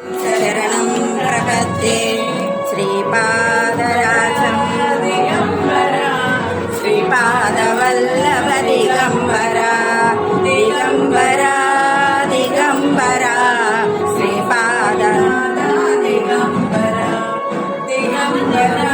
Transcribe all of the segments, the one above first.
शरणं प्रपद्ये श्रीपादराजं दिगम्बरा श्रीपादवल्लभ दिगम्बरा दिगम्बरा दिगम्बरा श्रीपाद दिगम्बरा दिगम्बरा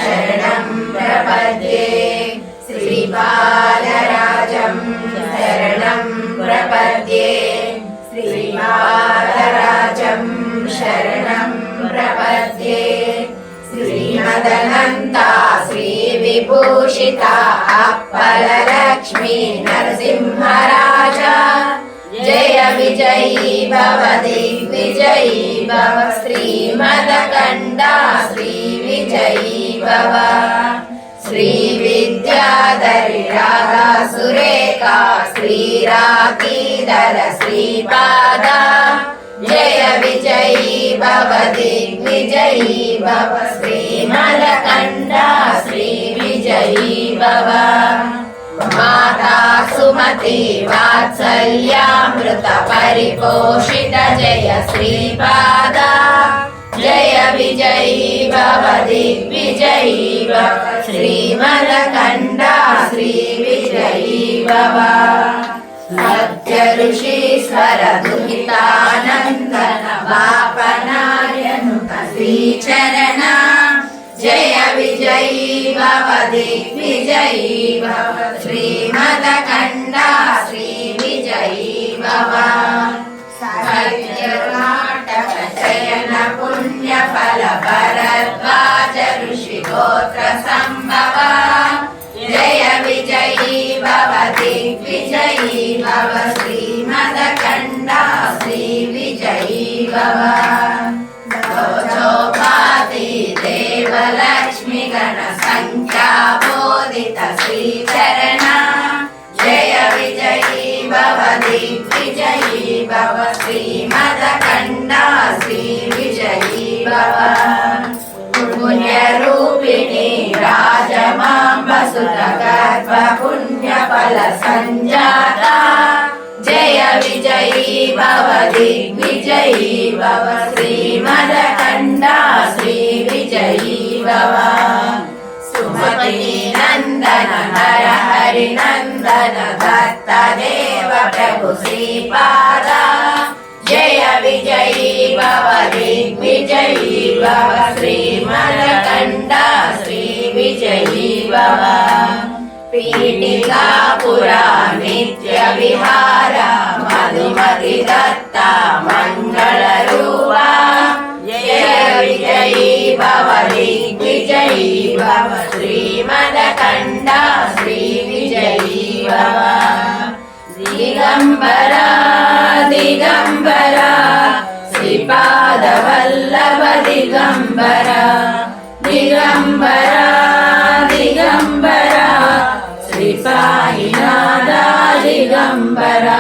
शरणं प्रपद्ये श्रीपादराजं शरणं प्रपद्ये श्रीपादराजं शरणं प्रपद्ये श्रीमदनन्ता श्रीविभूषिता अप्पललक्ष्मी नरसिंहराजा जय विजयी भव दिग्विजयी भव श्रीमदकण्डा श्रीविजयी भव श्रीविद्याधरी राधा सुरेखा श्रीराकीधर श्रीपादा जय विजयी भव दिग्विजयी भव श्रीमदकण्डा श्रीविजयी भव माता सुमति वात्सल्यामृत परिपोषित जय श्रीपादा जय विजयी भव दिग्विजयी भव श्रीमदकण्डा श्रीविजयी भव सत्य ऋषीश्वर दुहितानन्दन वापनार्यनुत श्रीचरण जय विजयी भव दिग्विजयी भव श्रीमदकण्डा श्रीविजयी भव सत्यनाटक शयन पुण्यफल भरद्वाज ऋषिगोत्र सम्भव जय विजयी भव दिग्विजयी भव श्रीमदकण्डा श्रीविजयी भव चौपाति देवलक्ष्मी गण संख्या बोधित श्रीचरण जय विजयी भव दिग्विजयी भव श्रीमदकण्डा श्रीविजयी भव पुण्यरूपिणी राजमाम्बसुत गर्भ पुण्यफल संजाता जय विजयी भव दिग्विजयी भव श्रीमदकण्डा श्रीविजयी भव सुमति नन्दन हर हरि नन्दन दत्त देव प्रभु श्रीपादा जय विजयी भव दिग्विजयी भव श्रीमदकण्डा श्रीविजयी भव पीठिकापुरा नित्य विहार मधुमति दत्ता मंगलरूपा जय विजयी भव दिग्विजयी भव श्रीमदकण्डा श्रीविजयी भव दिगम्बरा दिगम्बरा श्रीपादवल्लभ दिगम्बरा दिगम्बरा दिगम्बरा श्रीसाईनाथ दिगम्बरा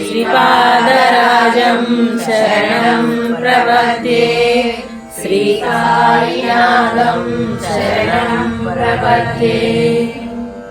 श्रीपादराजं शरणं प्रपद्ये श्रीसाईनाथं शरणं प्रपद्ये।